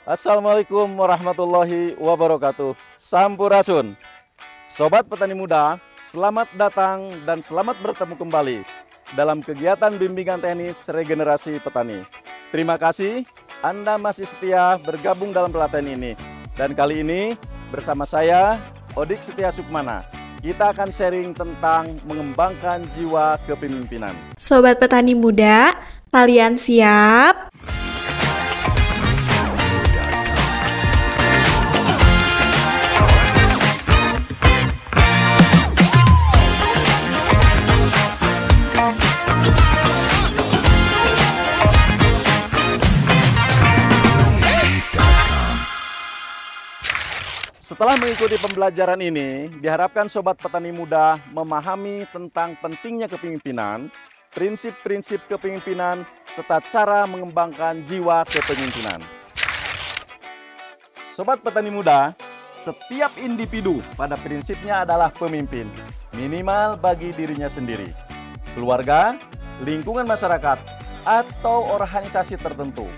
Assalamualaikum warahmatullahi wabarakatuh. Sampurasun. Sobat petani muda, selamat datang dan selamat bertemu kembali dalam kegiatan bimbingan teknis regenerasi petani. Terima kasih Anda masih setia bergabung dalam pelatihan ini. Dan kali ini bersama saya, Odik Setia Sukmana. Kita akan sharing tentang mengembangkan jiwa kepemimpinan. Sobat petani muda, kalian siap? Setelah mengikuti pembelajaran ini, diharapkan sobat petani muda memahami tentang pentingnya kepemimpinan, prinsip-prinsip kepemimpinan, serta cara mengembangkan jiwa kepemimpinan. Sobat petani muda, setiap individu pada prinsipnya adalah pemimpin, minimal bagi dirinya sendiri, keluarga, lingkungan masyarakat, atau organisasi tertentu.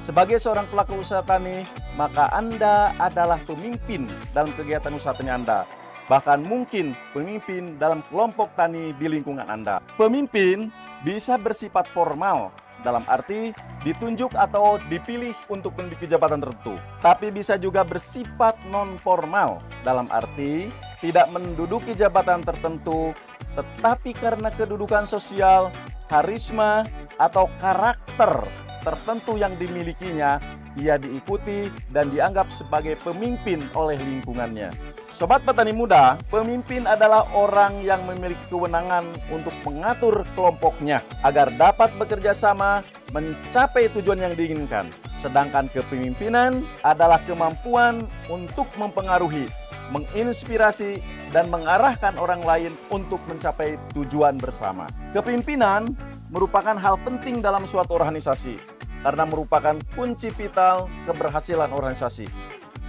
Sebagai seorang pelaku usaha tani, maka Anda adalah pemimpin dalam kegiatan usaha tani Anda. Bahkan mungkin pemimpin dalam kelompok tani di lingkungan Anda. Pemimpin bisa bersifat formal, dalam arti ditunjuk atau dipilih untuk menduduki jabatan tertentu. Tapi bisa juga bersifat non-formal, dalam arti tidak menduduki jabatan tertentu, tetapi karena kedudukan sosial, karisma, atau karakter tertentu yang dimilikinya, ia diikuti dan dianggap sebagai pemimpin oleh lingkungannya. Sobat petani muda, pemimpin adalah orang yang memiliki kewenangan untuk mengatur kelompoknya agar dapat bekerja sama mencapai tujuan yang diinginkan. Sedangkan kepemimpinan adalah kemampuan untuk mempengaruhi, menginspirasi, dan mengarahkan orang lain untuk mencapai tujuan bersama. Kepemimpinan merupakan hal penting dalam suatu organisasi karena merupakan kunci vital keberhasilan organisasi.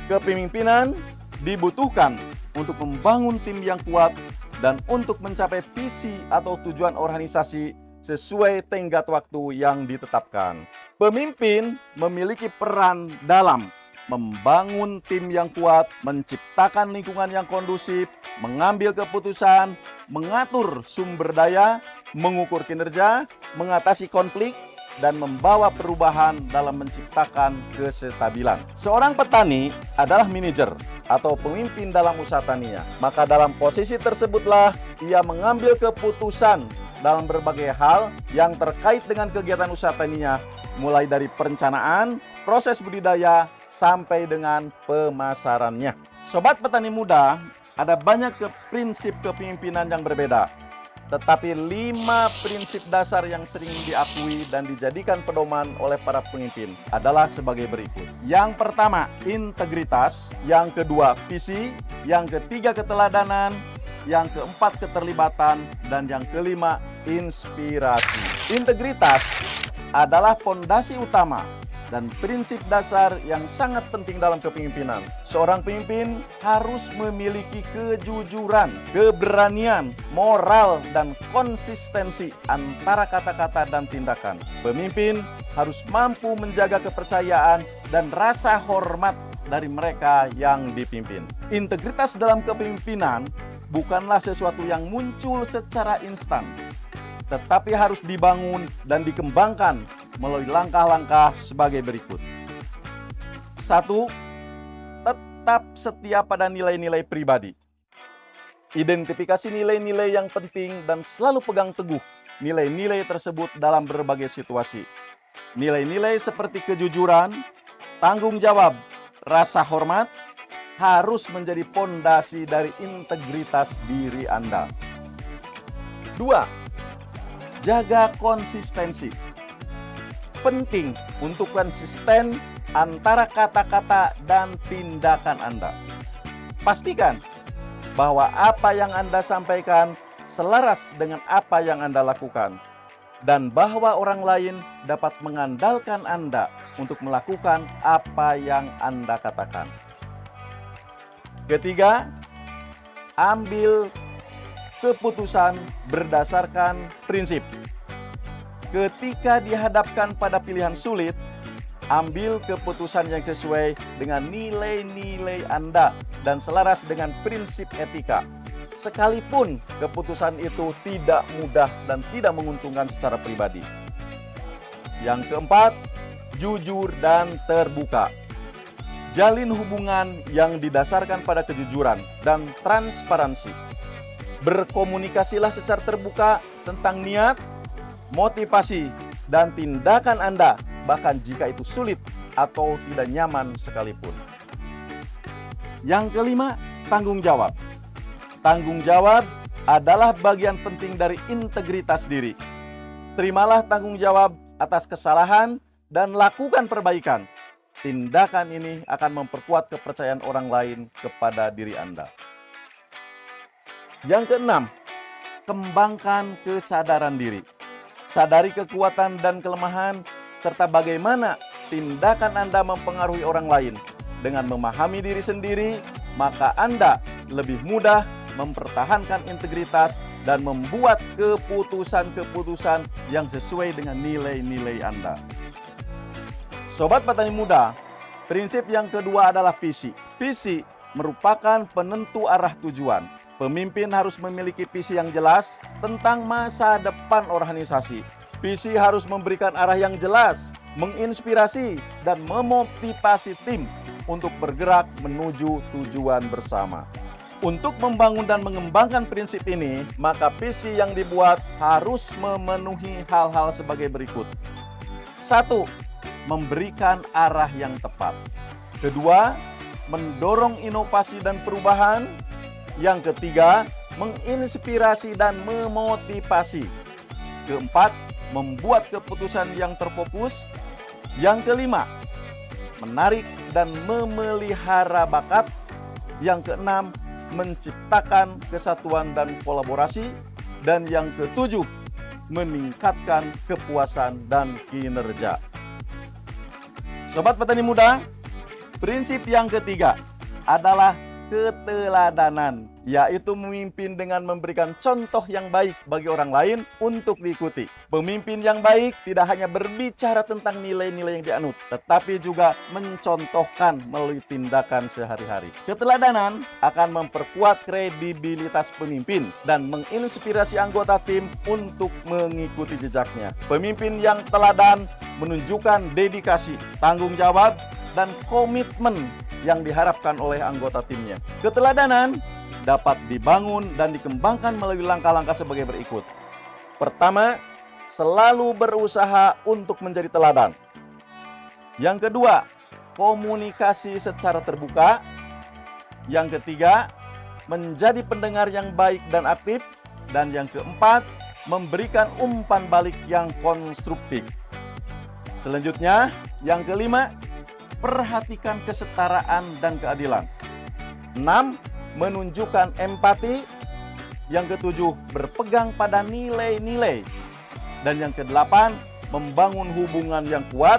Kepemimpinan dibutuhkan untuk membangun tim yang kuat dan untuk mencapai visi atau tujuan organisasi sesuai tenggat waktu yang ditetapkan. Pemimpin memiliki peran dalam membangun tim yang kuat, menciptakan lingkungan yang kondusif, mengambil keputusan, mengatur sumber daya, mengukur kinerja, mengatasi konflik, dan membawa perubahan dalam menciptakan kestabilan. Seorang petani adalah manajer atau pemimpin dalam usaha taninya. Maka dalam posisi tersebutlah ia mengambil keputusan dalam berbagai hal yang terkait dengan kegiatan usaha taninya, mulai dari perencanaan, proses budidaya, sampai dengan pemasarannya. Sobat petani muda, ada banyak prinsip kepemimpinan yang berbeda. Tetapi 5 prinsip dasar yang sering diakui dan dijadikan pedoman oleh para pemimpin adalah sebagai berikut. Yang pertama, integritas. Yang kedua, visi. Yang ketiga, keteladanan. Yang keempat, keterlibatan. Dan yang kelima, inspirasi. Integritas adalah fondasi utama dan prinsip dasar yang sangat penting dalam kepemimpinan. Seorang pemimpin harus memiliki kejujuran, keberanian, moral, dan konsistensi antara kata-kata dan tindakan. Pemimpin harus mampu menjaga kepercayaan dan rasa hormat dari mereka yang dipimpin. Integritas dalam kepemimpinan bukanlah sesuatu yang muncul secara instan, tetapi harus dibangun dan dikembangkan melalui langkah-langkah sebagai berikut. 1. Tetap setia pada nilai-nilai pribadi. Identifikasi nilai-nilai yang penting dan selalu pegang teguh nilai-nilai tersebut dalam berbagai situasi. Nilai-nilai seperti kejujuran, tanggung jawab, rasa hormat harus menjadi fondasi dari integritas diri Anda. 2. Jaga konsistensi. Penting untuk konsisten antara kata-kata dan tindakan Anda. Pastikan bahwa apa yang Anda sampaikan selaras dengan apa yang Anda lakukan, dan bahwa orang lain dapat mengandalkan Anda untuk melakukan apa yang Anda katakan. Ketiga, ambil keputusan berdasarkan prinsip. Ketika dihadapkan pada pilihan sulit, Ambil keputusan yang sesuai dengan nilai-nilai Anda dan selaras dengan prinsip etika. Sekalipun keputusan itu tidak mudah dan tidak menguntungkan secara pribadi. Yang keempat, jujur dan terbuka. Jalin hubungan yang didasarkan pada kejujuran dan transparansi. Berkomunikasilah secara terbuka tentang niat, motivasi, dan tindakan Anda, bahkan jika itu sulit atau tidak nyaman sekalipun. Yang kelima, tanggung jawab. Tanggung jawab adalah bagian penting dari integritas diri. Terimalah tanggung jawab atas kesalahan dan lakukan perbaikan. Tindakan ini akan memperkuat kepercayaan orang lain kepada diri Anda. Yang keenam, kembangkan kesadaran diri. Sadari kekuatan dan kelemahan serta bagaimana tindakan Anda mempengaruhi orang lain. Dengan memahami diri sendiri, maka Anda lebih mudah mempertahankan integritas dan membuat keputusan-keputusan yang sesuai dengan nilai-nilai Anda. Sobat Petani Muda, prinsip yang kedua adalah visi. Visi merupakan penentu arah tujuan. Pemimpin harus memiliki visi yang jelas tentang masa depan organisasi. Visi harus memberikan arah yang jelas, menginspirasi, dan memotivasi tim untuk bergerak menuju tujuan bersama. Untuk membangun dan mengembangkan prinsip ini, maka visi yang dibuat harus memenuhi hal-hal sebagai berikut. 1. Memberikan arah yang tepat. 2. Mendorong inovasi dan perubahan. Yang ketiga, menginspirasi dan memotivasi. 4. Membuat keputusan yang terfokus. Yang kelima, menarik dan memelihara bakat. Yang keenam, menciptakan kesatuan dan kolaborasi. Dan yang ketujuh, meningkatkan kepuasan dan kinerja. Sobat Petani Muda, prinsip yang ketiga adalah keteladanan, yaitu memimpin dengan memberikan contoh yang baik bagi orang lain untuk diikuti. Pemimpin yang baik tidak hanya berbicara tentang nilai-nilai yang dianut, tetapi juga mencontohkan melalui tindakan sehari-hari. Keteladanan akan memperkuat kredibilitas pemimpin dan menginspirasi anggota tim untuk mengikuti jejaknya. Pemimpin yang teladan menunjukkan dedikasi, tanggung jawab, dan komitmen yang diharapkan oleh anggota timnya. Keteladanan dapat dibangun dan dikembangkan melalui langkah-langkah sebagai berikut. Pertama, selalu berusaha untuk menjadi teladan. Yang kedua, komunikasi secara terbuka. Yang ketiga, menjadi pendengar yang baik dan aktif. Dan yang keempat, memberikan umpan balik yang konstruktif. Selanjutnya, yang kelima, perhatikan kesetaraan dan keadilan. 6. Menunjukkan empati. Yang ketujuh, berpegang pada nilai-nilai. Dan yang kedelapan, membangun hubungan yang kuat.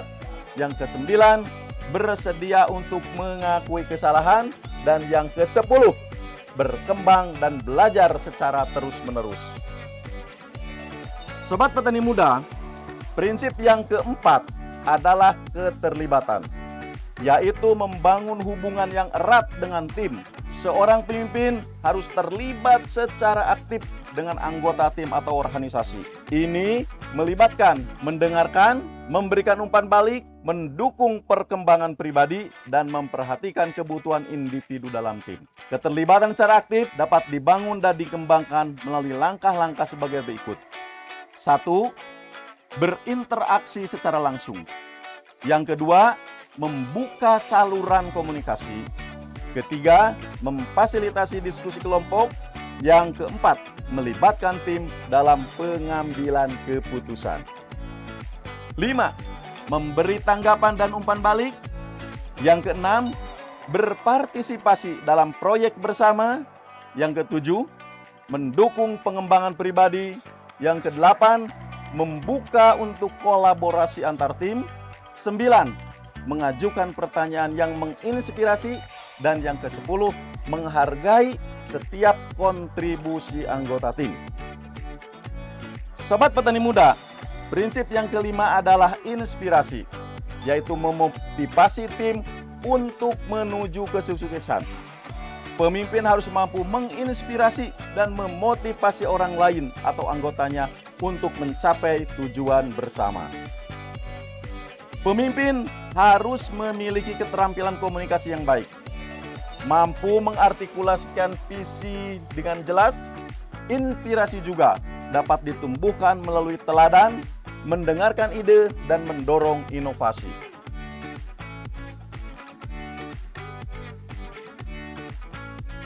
Yang kesembilan, bersedia untuk mengakui kesalahan. Dan yang kesepuluh, berkembang dan belajar secara terus-menerus. Sobat Petani Muda, prinsip yang keempat adalah keterlibatan, yaitu membangun hubungan yang erat dengan tim. Seorang pemimpin harus terlibat secara aktif dengan anggota tim atau organisasi. Ini melibatkan mendengarkan, memberikan umpan balik, mendukung perkembangan pribadi, dan memperhatikan kebutuhan individu dalam tim. Keterlibatan secara aktif dapat dibangun dan dikembangkan melalui langkah-langkah sebagai berikut. 1. Berinteraksi secara langsung. Yang kedua, membuka saluran komunikasi. Ketiga, memfasilitasi diskusi kelompok. Yang keempat, melibatkan tim dalam pengambilan keputusan. 5. Memberi tanggapan dan umpan balik. Yang keenam, berpartisipasi dalam proyek bersama. Yang ketujuh, mendukung pengembangan pribadi. Yang kedelapan, membuka untuk kolaborasi antar tim. 9. Mengajukan pertanyaan yang menginspirasi. Dan yang ke-10, menghargai setiap kontribusi anggota tim. Sobat Petani Muda, prinsip yang kelima adalah inspirasi. yaitu memotivasi tim untuk menuju kesuksesan. Pemimpin harus mampu menginspirasi dan memotivasi orang lain atau anggotanya untuk mencapai tujuan bersama. Pemimpin harus memiliki keterampilan komunikasi yang baik, mampu mengartikulasikan visi dengan jelas. Inspirasi juga dapat ditumbuhkan melalui teladan, mendengarkan ide, dan mendorong inovasi.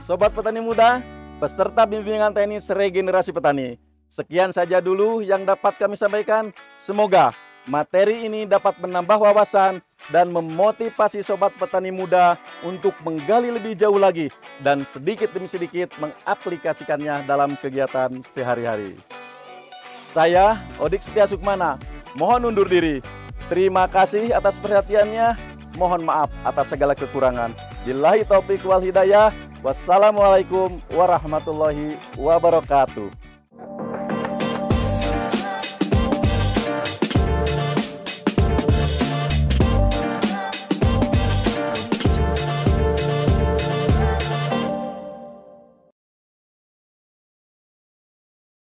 Sobat Petani Muda, peserta bimbingan teknis regenerasi petani. Sekian saja dulu yang dapat kami sampaikan. Semoga materi ini dapat menambah wawasan dan memotivasi sobat petani muda untuk menggali lebih jauh lagi dan sedikit demi sedikit mengaplikasikannya dalam kegiatan sehari-hari. Saya Odik Setia Sukmana, mohon undur diri. Terima kasih atas perhatiannya. Mohon maaf atas segala kekurangan. Billahi taufiq wal hidayah. Wassalamualaikum warahmatullahi wabarakatuh.